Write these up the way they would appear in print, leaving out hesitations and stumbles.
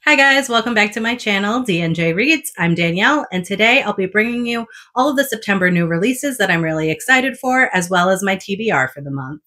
Hi guys, welcome back to my channel, D&J Reads. I'm Danielle, and today I'll be bringing you all of the September new releases that I'm really excited for, as well as my TBR for the month.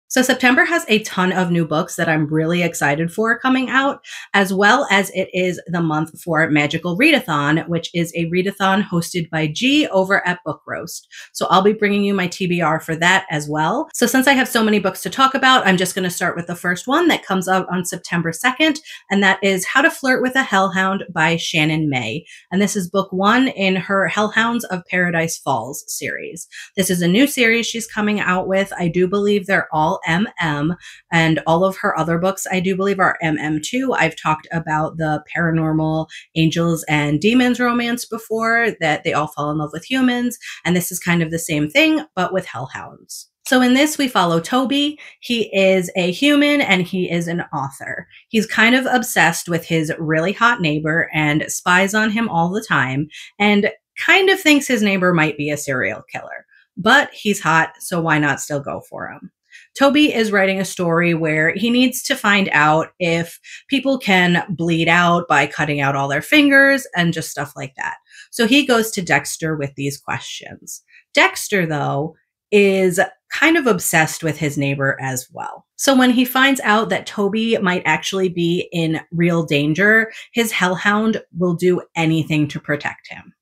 So September has a ton of new books that I'm really excited for coming out, as well as it is the month for Magical Readathon, which is a readathon hosted by G over at Book Roast. So I'll be bringing you my TBR for that as well. So since I have so many books to talk about, I'm just going to start with the first one that comes out on September 2nd, and that is How to Flirt with a Hellhound by Shannon May. And this is book one in her Hellhounds of Paradise Falls series. This is a new series she's coming out with. I do believe they're all MM, and all of her other books I do believe are MM too. I've talked about the paranormal angels and demons romance before, that they all fall in love with humans, and this is kind of the same thing, but with hellhounds. So in this, we follow Toby. He is a human and he is an author. He's kind of obsessed with his really hot neighbor and spies on him all the time, and kind of thinks his neighbor might be a serial killer. But he's hot, so why not still go for him? Toby is writing a story where he needs to find out if people can bleed out by cutting out all their fingers and just stuff like that. So he goes to Dexter with these questions. Dexter, though, is kind of obsessed with his neighbor as well. So when he finds out that Toby might actually be in real danger, his hellhound will do anything to protect him.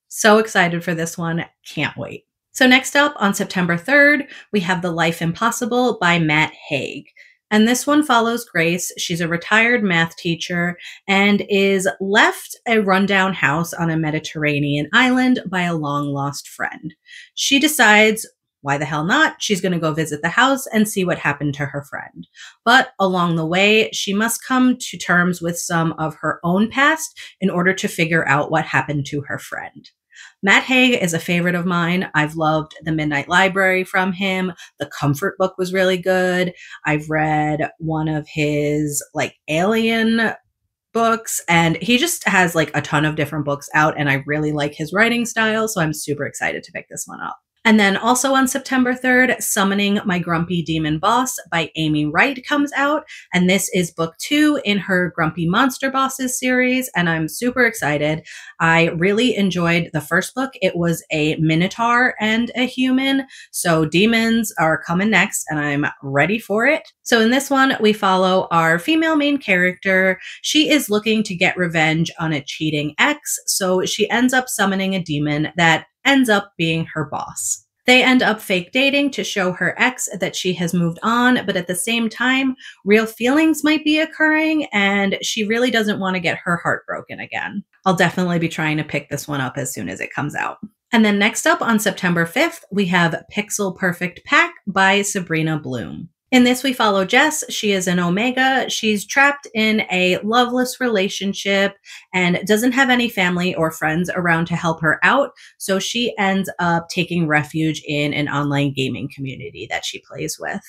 So excited for this one. Can't wait. So next up on September 3rd, we have The Life Impossible by Matt Haig. And this one follows Grace. She's a retired math teacher and is left a rundown house on a Mediterranean island by a long-lost friend. She decides, why the hell not? She's going to go visit the house and see what happened to her friend. But along the way, she must come to terms with some of her own past in order to figure out what happened to her friend. Matt Haig is a favorite of mine. I've loved The Midnight Library from him. The Comfort book was really good. I've read one of his alien books, and he just has a ton of different books out, and I really like his writing style, so I'm super excited to pick this one up. And then also on September 3rd, Summoning My Grumpy Demon Boss by Amy Wright comes out. And this is book 2 in her Grumpy Monster Bosses series. And I'm super excited. I really enjoyed the first book. It was a minotaur and a human. So demons are coming next and I'm ready for it. So in this one, we follow our female main character. She is looking to get revenge on a cheating ex. So she ends up summoning a demon that ends up being her boss. They end up fake dating to show her ex that she has moved on, but at the same time, real feelings might be occurring, and she really doesn't want to get her heart broken again. I'll definitely be trying to pick this one up as soon as it comes out. And then next up on September 5th, we have Pixel Perfect Pack by Sabrina Bloom. In this, we follow Jess. She is an Omega. She's trapped in a loveless relationship and doesn't have any family or friends around to help her out. So she ends up taking refuge in an online gaming community that she plays with.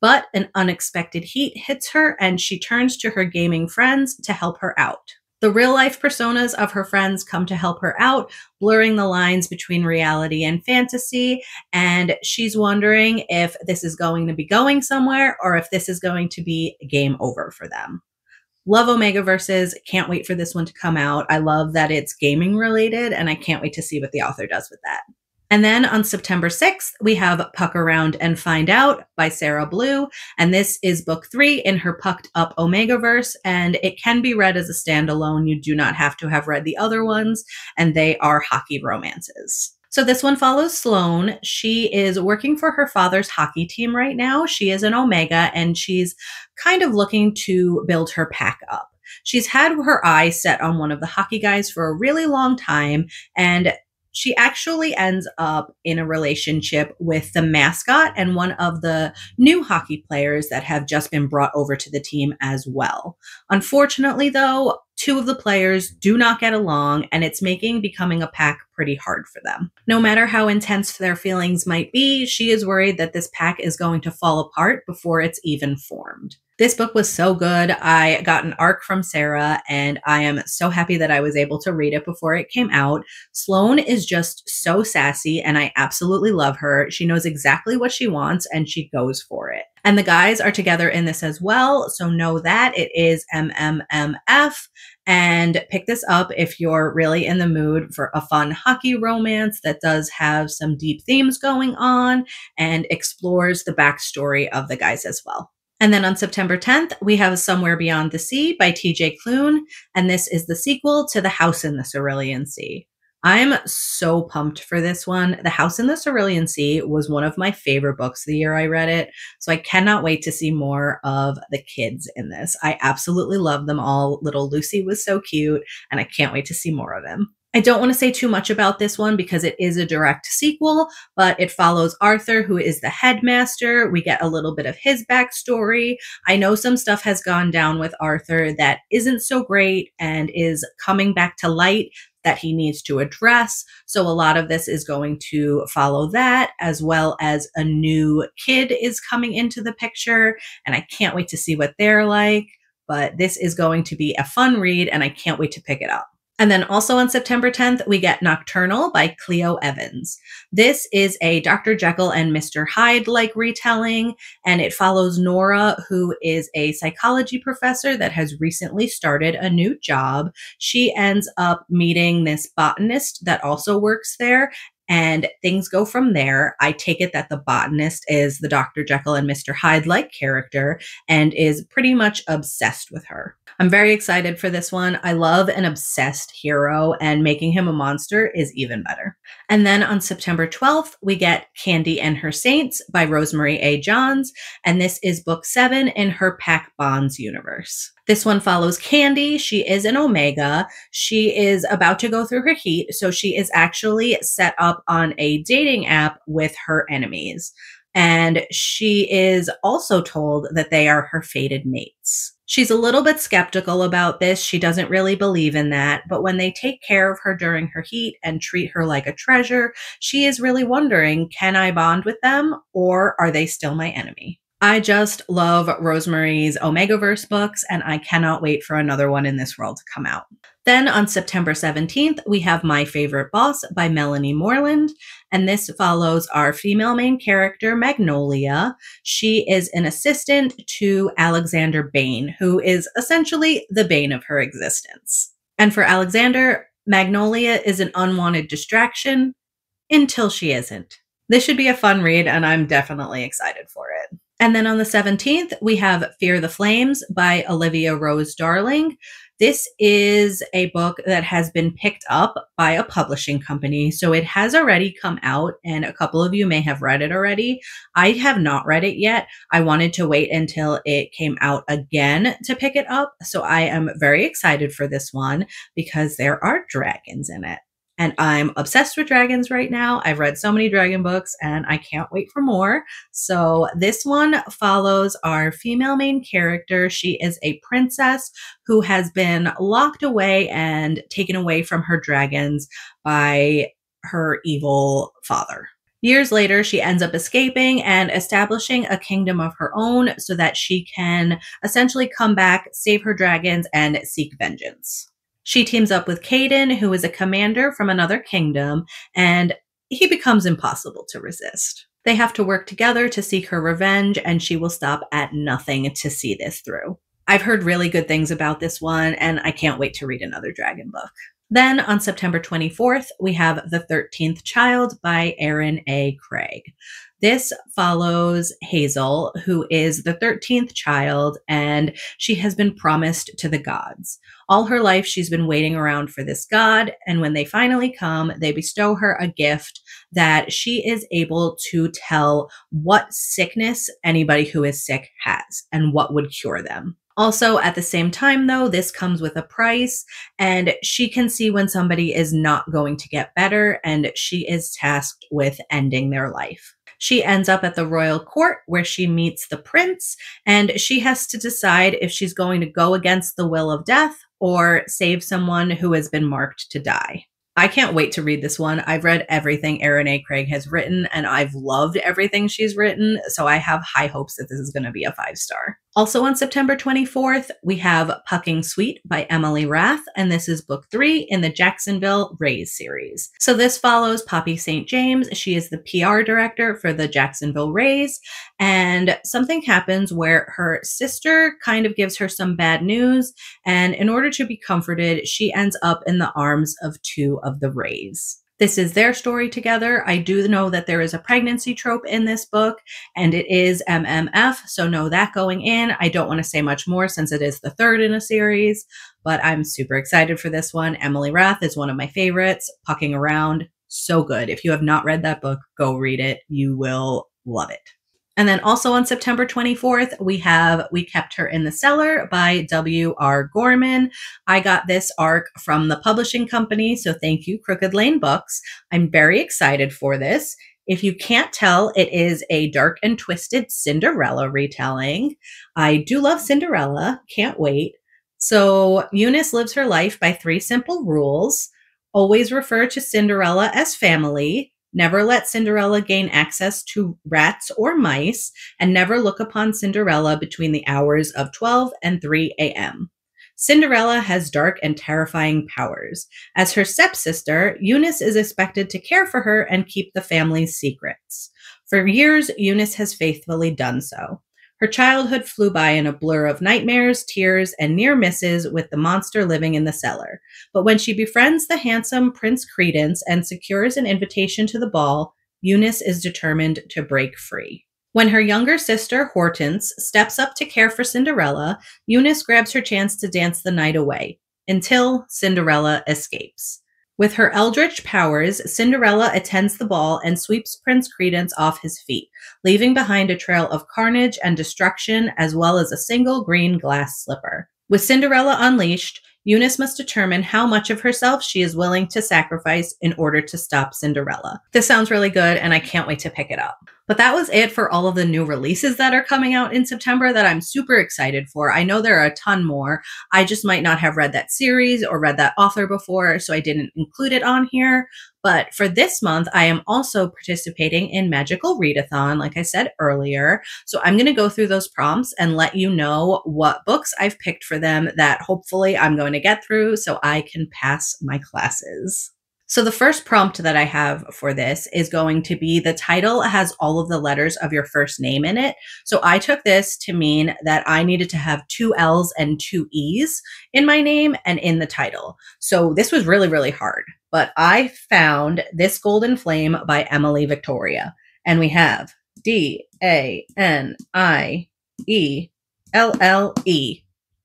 But an unexpected heat hits her and she turns to her gaming friends to help her out. The real-life personas of her friends come to help her out, blurring the lines between reality and fantasy, and she's wondering if this is going to be going somewhere or if this is going to be game over for them. Love Omegaverses. Can't wait for this one to come out. I love that it's gaming related, and I can't wait to see what the author does with that. And then on September 6th, we have Puck Around and Find Out by Sarah Blue. And this is book 3 in her Pucked Up Omegaverse. And it can be read as a standalone. You do not have to have read the other ones. And they are hockey romances. So this one follows Sloane. She is working for her father's hockey team right now. She is an Omega and she's kind of looking to build her pack up. She's had her eye set on one of the hockey guys for a really long time, and she actually ends up in a relationship with the mascot and one of the new hockey players that have just been brought over to the team as well. Unfortunately, though, 2 of the players do not get along, and it's making becoming a pack pretty hard for them. No matter how intense their feelings might be, she is worried that this pack is going to fall apart before it's even formed. This book was so good. I got an arc from Sara, and I am so happy that I was able to read it before it came out. Sloane is just so sassy, and I absolutely love her. She knows exactly what she wants, and she goes for it. And the guys are together in this as well, so know that it is MMMF. And pick this up if you're really in the mood for a fun hockey romance that does have some deep themes going on and explores the backstory of the guys as well. And then on September 10th, we have Somewhere Beyond the Sea by TJ Klune, and this is the sequel to The House in the Cerulean Sea. I'm so pumped for this one. The House in the Cerulean Sea was one of my favorite books the year I read it, so I cannot wait to see more of the kids in this. I absolutely love them all. Little Lucy was so cute, and I can't wait to see more of him. I don't want to say too much about this one because it is a direct sequel, but it follows Arthur, who is the headmaster. We get a little bit of his backstory. I know some stuff has gone down with Arthur that isn't so great and is coming back to light that he needs to address. So a lot of this is going to follow that, as well as a new kid is coming into the picture, and I can't wait to see what they're like. But this is going to be a fun read, and I can't wait to pick it up. And then also on September 10th, we get Nocturnal by Clio Evans. This is a Dr. Jekyll and Mr. Hyde-like retelling, and it follows Nora, who is a psychology professor that has recently started a new job. She ends up meeting this botanist that also works there, and things go from there. I take it that the botanist is the Dr. Jekyll and Mr. Hyde-like character and is pretty much obsessed with her. I'm very excited for this one. I love an obsessed hero, and making him a monster is even better. And then on September 12th, we get Candy and Her Saints by Rosemary A. Johns, and this is book 7 in her Pack Bonds universe. This one follows Candy. She is an Omega. She is about to go through her heat, so she is actually set up on a dating app with her enemies. And she is also told that they are her fated mates. She's a little bit skeptical about this. She doesn't really believe in that. But when they take care of her during her heat and treat her like a treasure, she is really wondering, can I bond with them, or are they still my enemy? I just love Rosemary's Omegaverse books, and I cannot wait for another one in this world to come out. Then on September 17th, we have My Favorite Boss by Melanie Moreland, and this follows our female main character, Magnolia. She is an assistant to Alexander Bane, who is essentially the bane of her existence. And for Alexander, Magnolia is an unwanted distraction until she isn't. This should be a fun read, and I'm definitely excited for it. And then on the 17th, we have Fear the Flames by Olivia Rose Darling. This is a book that has been picked up by a publishing company, so it has already come out, and a couple of you may have read it already. I have not read it yet. I wanted to wait until it came out again to pick it up, so I am very excited for this one because there are dragons in it. And I'm obsessed with dragons right now. I've read so many dragon books and I can't wait for more. So this one follows our female main character. She is a princess who has been locked away and taken away from her dragons by her evil father. Years later, she ends up escaping and establishing a kingdom of her own so that she can essentially come back, save her dragons, and seek vengeance. She teams up with Caden, who is a commander from another kingdom, and he becomes impossible to resist. They have to work together to seek her revenge, and she will stop at nothing to see this through. I've heard really good things about this one, and I can't wait to read another dragon book. Then on September 24th, we have The 13th Child by Erin A. Craig. This follows Hazel, who is the 13th child, and she has been promised to the gods. All her life, she's been waiting around for this god, and when they finally come, they bestow her a gift that she is able to tell what sickness anybody who is sick has and what would cure them. Also, at the same time, though, this comes with a price, and she can see when somebody is not going to get better, and she is tasked with ending their life. She ends up at the royal court where she meets the prince, and she has to decide if she's going to go against the will of death or save someone who has been marked to die. I can't wait to read this one. I've read everything Erin A. Craig has written, and I've loved everything she's written, so I have high hopes that this is going to be a 5-star. Also on September 24th, we have Pucking Sweet by Emily Rath, and this is book 3 in the Jacksonville Rays series. So this follows Poppy St. James. She is the PR director for the Jacksonville Rays, and something happens where her sister kind of gives her some bad news, and in order to be comforted, she ends up in the arms of 2 of the Rays. This is their story together. I do know that there is a pregnancy trope in this book, and it is MMF, so know that going in. I don't want to say much more since it is the 3rd in a series, but I'm super excited for this one. Emily Rath is one of my favorites. Pucking Around, so good. If you have not read that book, go read it. You will love it. And then also on September 24th, we Kept Her in the Cellar by W.R. Gorman. I got this arc from the publishing company, so thank you, Crooked Lane Books. I'm very excited for this. If you can't tell, it is a dark and twisted Cinderella retelling. I do love Cinderella. Can't wait. So Eunice lives her life by 3 simple rules. Always refer to Cinderella as family. Never let Cinderella gain access to rats or mice, and never look upon Cinderella between the hours of 12 and 3 a.m. Cinderella has dark and terrifying powers. As her stepsister, Eunice is expected to care for her and keep the family's secrets. For years, Eunice has faithfully done so. Her childhood flew by in a blur of nightmares, tears, and near misses with the monster living in the cellar. But when she befriends the handsome Prince Credence and secures an invitation to the ball, Eunice is determined to break free. When her younger sister, Hortense, steps up to care for Cinderella, Eunice grabs her chance to dance the night away, until Cinderella escapes. With her eldritch powers, Cinderella attends the ball and sweeps Prince Credence off his feet, leaving behind a trail of carnage and destruction as well as a single green glass slipper. With Cinderella unleashed, Eunice must determine how much of herself she is willing to sacrifice in order to stop Cinderella. This sounds really good, and I can't wait to pick it up. But that was it for all of the new releases that are coming out in September that I'm super excited for. I know there are a ton more. I just might not have read that series or read that author before, so I didn't include it on here. But for this month, I am also participating in Magical Readathon, like I said earlier. So I'm going to go through those prompts and let you know what books I've picked for them that hopefully I'm going to get through so I can pass my classes. So the first prompt that I have for this is going to be the title has all of the letters of your first name in it. So I took this to mean that I needed to have 2 L's and 2 E's in my name and in the title. So this was really, really hard. But I found This Golden Flame by Emily Victoria. And we have Danielle.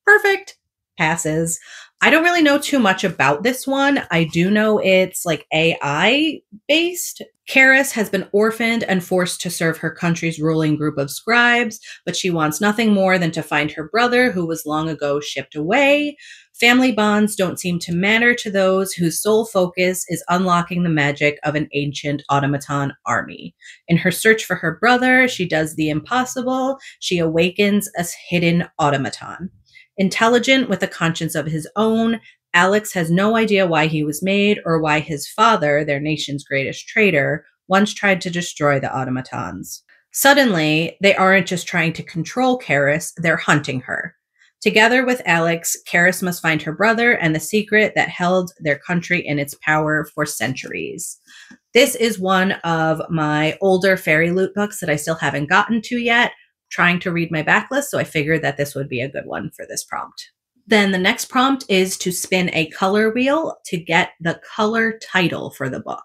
Perfect. Passes. I don't really know too much about this one. I do know it's like AI based. Karis has been orphaned and forced to serve her country's ruling group of scribes, but she wants nothing more than to find her brother who was long ago shipped away. Family bonds don't seem to matter to those whose sole focus is unlocking the magic of an ancient automaton army. In her search for her brother, she does the impossible. She awakens a hidden automaton. Intelligent with a conscience of his own, Alex has no idea why he was made or why his father, their nation's greatest traitor, once tried to destroy the automatons. Suddenly, they aren't just trying to control Karis, they're hunting her. Together with Alex, Karis must find her brother and the secret that held their country in its power for centuries. This is one of my older fairy loot books that I still haven't gotten to yet. Trying to read my backlist, so I figured that this would be a good one for this prompt. Then the next prompt is to spin a color wheel to get the color title for the book.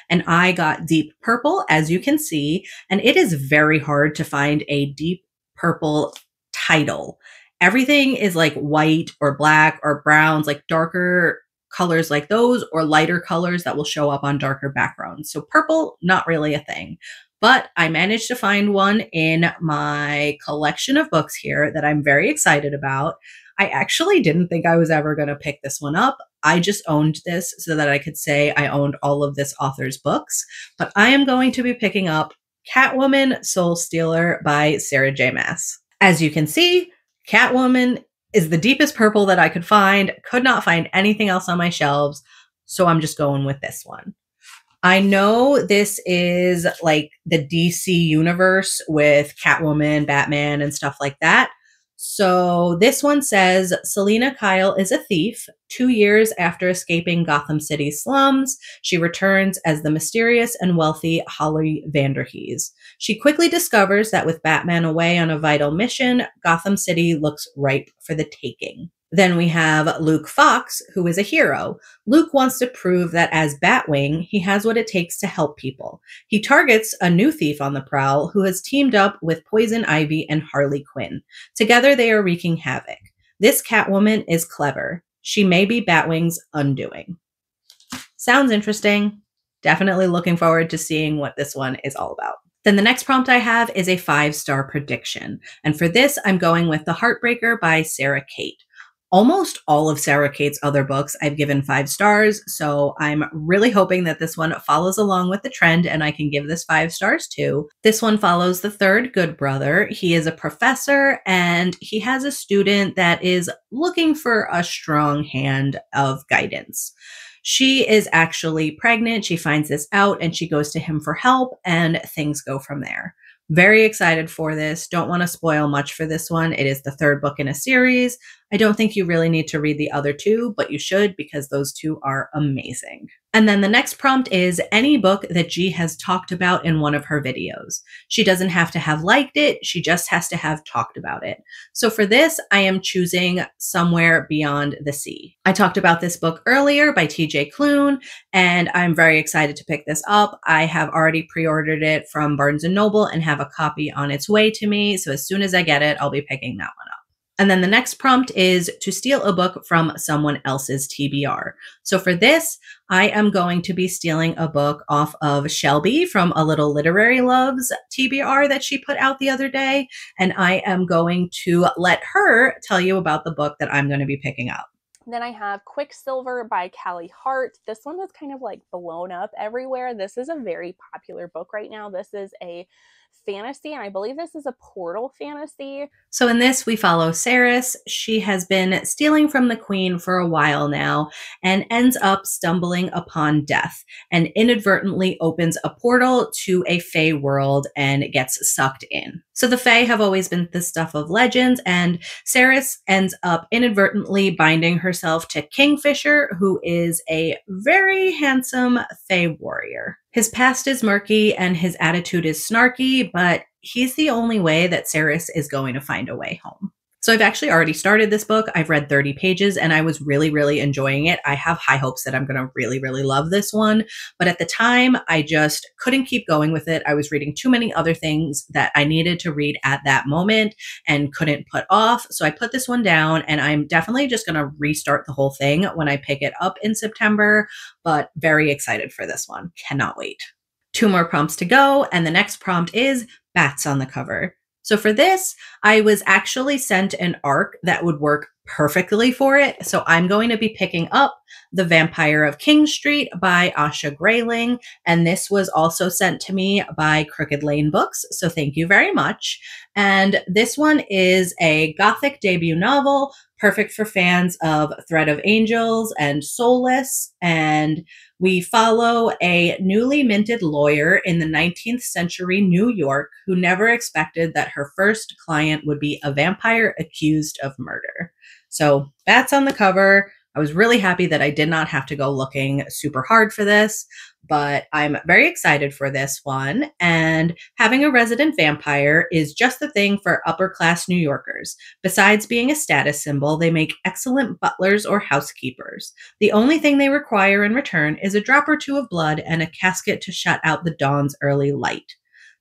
And I got Deep Purple, as you can see, and it is very hard to find a deep purple title. Everything is like white or black or browns, like darker colors like those, or lighter colors that will show up on darker backgrounds. So purple, not really a thing. But I managed to find one in my collection of books here that I'm very excited about. I actually didn't think I was ever going to pick this one up. I just owned this so that I could say I owned all of this author's books. But I am going to be picking up Catwoman, Soulstealer by Sarah J. Maas. As you can see, Catwoman is the deepest purple that I could find. Could not find anything else on my shelves. so I'm just going with this one. I know this is like the DC universe with Catwoman, Batman, and stuff like that. So this one says Selena Kyle is a thief. 2 years after escaping Gotham City's slums, she returns as the mysterious and wealthy Holly Vanderhees. She quickly discovers that with Batman away on a vital mission, Gotham City looks ripe for the taking. Then we have Luke Fox, who is a hero. Luke wants to prove that as Batwing, he has what it takes to help people. He targets a new thief on the prowl who has teamed up with Poison Ivy and Harley Quinn. Together, they are wreaking havoc. This Catwoman is clever. She may be Batwing's undoing. Sounds interesting. Definitely looking forward to seeing what this one is all about. Then the next prompt I have is a 5-star prediction. And for this, I'm going with The Heartbreaker by Cate. Almost all of Cate's other books I've given 5 stars, so I'm really hoping that this one follows along with the trend and I can give this 5 stars too. This one follows the third good brother. He is a professor and he has a student that is looking for a strong hand of guidance. She is actually pregnant. She finds this out and she goes to him for help and things go from there. Very excited for this. Don't want to spoil much for this one. It is the 3rd book in a series. I don't think you really need to read the other 2, but you should because those 2 are amazing. And then the next prompt is any book that G has talked about in one of her videos. She doesn't have to have liked it. She just has to have talked about it. So for this, I am choosing Somewhere Beyond the Sea. I talked about this book earlier by TJ Klune, and I'm very excited to pick this up. I have already pre-ordered it from Barnes & Noble and have a copy on its way to me. So as soon as I get it, I'll be picking that one up. And then the next prompt is to steal a book from someone else's TBR. So for this, I am going to be stealing a book off of Shelby from A Little Literary Loves TBR that she put out the other day. And I am going to let her tell you about the book that I'm going to be picking up. Then I have Quicksilver by Callie Hart. This one is kind of like blown up everywhere. This is a very popular book right now. This is a fantasy, and I believe this is a portal fantasy. So in this, we follow Saris. She has been stealing from the queen for a while now and ends up stumbling upon death and inadvertently opens a portal to a fae world and gets sucked in. So the fae have always been the stuff of legends, and Saris ends up inadvertently binding herself to Kingfisher, who is a very handsome fae warrior. His past is murky and his attitude is snarky, but he's the only way that Saris is going to find a way home. So I've actually already started this book. I've read 30 pages and I was really, really enjoying it. I have high hopes that I'm going to really, really love this one. But at the time, I just couldn't keep going with it. I was reading too many other things that I needed to read at that moment and couldn't put off. So I put this one down and I'm definitely just going to restart the whole thing when I pick it up in September, but very excited for this one. Cannot wait. 2 more prompts to go. And the next prompt is bats on the cover. So for this, I was actually sent an arc that would work perfectly for it. So I'm going to be picking up The Vampire of King Street by Asha Grayling. And this was also sent to me by Crooked Lane Books. So thank you very much. And this one is a gothic debut novel, perfect for fans of Thread of Angels and Soulless. And we follow a newly minted lawyer in the 19th century New York who never expected that her first client would be a vampire accused of murder. So that's on the cover. I was really happy that I did not have to go looking super hard for this, but I'm very excited for this one. And having a resident vampire is just the thing for upper class New Yorkers. Besides being a status symbol, they make excellent butlers or housekeepers. The only thing they require in return is a drop or 2 of blood and a casket to shut out the dawn's early light.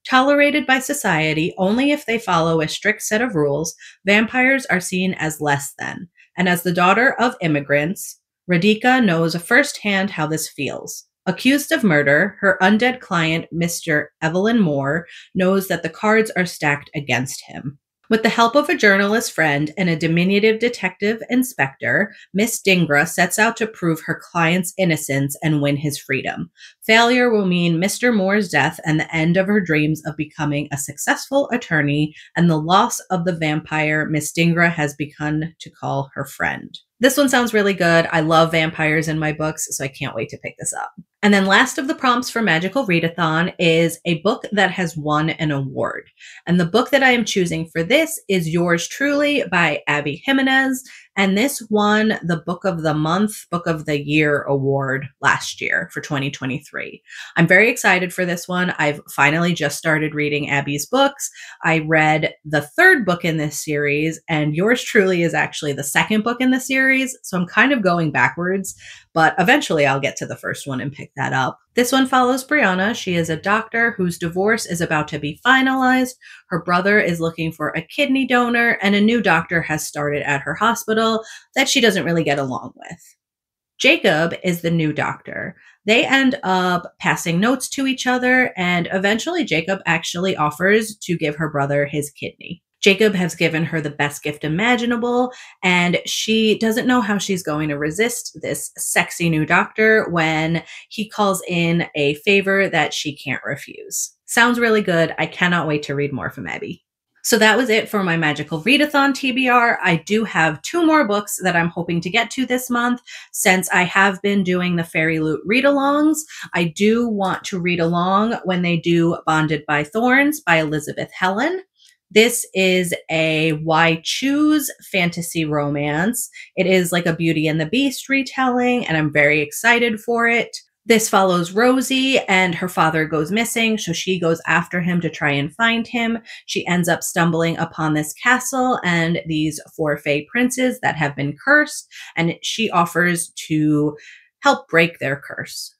Tolerated by society only if they follow a strict set of rules, vampires are seen as less than. And as the daughter of immigrants, Radhika knows firsthand how this feels. Accused of murder, her undead client, Mr. Evelyn Moore, knows that the cards are stacked against him. With the help of a journalist friend and a diminutive detective inspector, Miss Dingra sets out to prove her client's innocence and win his freedom. Failure will mean Mr. Moore's death and the end of her dreams of becoming a successful attorney and the loss of the vampire Miss Dingra has begun to call her friend. This one sounds really good. I love vampires in my books, so I can't wait to pick this up. And then last of the prompts for Magical Readathon is a book that has won an award. And the book that I am choosing for this is Yours Truly by Abby Jimenez. And this won the Book of the Month, Book of the Year award last year for 2023. I'm very excited for this one. I've finally just started reading Abby's books. I read the third book in this series, and Yours Truly is actually the second book in the series. So I'm kind of going backwards, but eventually I'll get to the first one and pick that up. This one follows Brianna. She is a doctor whose divorce is about to be finalized. Her brother is looking for a kidney donor, and a new doctor has started at her hospital that she doesn't really get along with. Jacob is the new doctor. They end up passing notes to each other, and eventually Jacob actually offers to give her brother his kidney. Jacob has given her the best gift imaginable, and she doesn't know how she's going to resist this sexy new doctor when he calls in a favor that she can't refuse. Sounds really good. I cannot wait to read more from Abby. So that was it for my Magical Readathon TBR. I do have 2 more books that I'm hoping to get to this month since I have been doing the Fairy Loot read-alongs. I do want to read along when they do Bonded by Thorns by Elizabeth Helen. This is a Why Choose fantasy romance. It is like a Beauty and the Beast retelling, and I'm very excited for it. This follows Rosie, and her father goes missing, so she goes after him to try and find him. She ends up stumbling upon this castle and these 4 Fae princes that have been cursed, and she offers to help break their curse.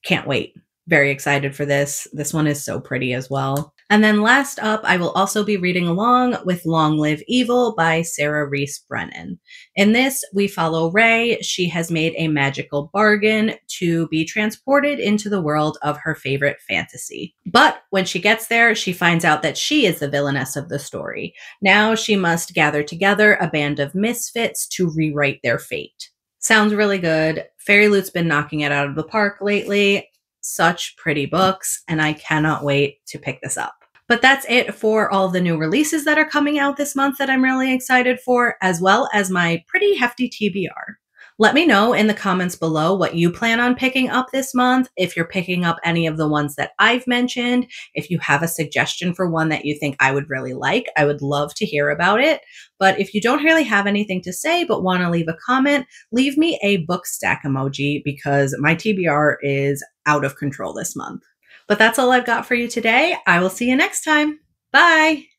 Can't wait. Very excited for this. This one is so pretty as well. And then last up, I will also be reading along with Long Live Evil by Sarah Reese Brennan. In this, we follow Ray. She has made a magical bargain to be transported into the world of her favorite fantasy. But when she gets there, she finds out that she is the villainess of the story. Now she must gather together a band of misfits to rewrite their fate. Sounds really good. Fairy Loot's been knocking it out of the park lately. Such pretty books, and I cannot wait to pick this up. But that's it for all the new releases that are coming out this month that I'm really excited for, as well as my pretty hefty TBR. Let me know in the comments below what you plan on picking up this month, if you're picking up any of the ones that I've mentioned, if you have a suggestion for one that you think I would really like, I would love to hear about it. But if you don't really have anything to say but want to leave a comment, leave me a book stack emoji because my TBR is out of control this month. But that's all I've got for you today. I will see you next time. Bye!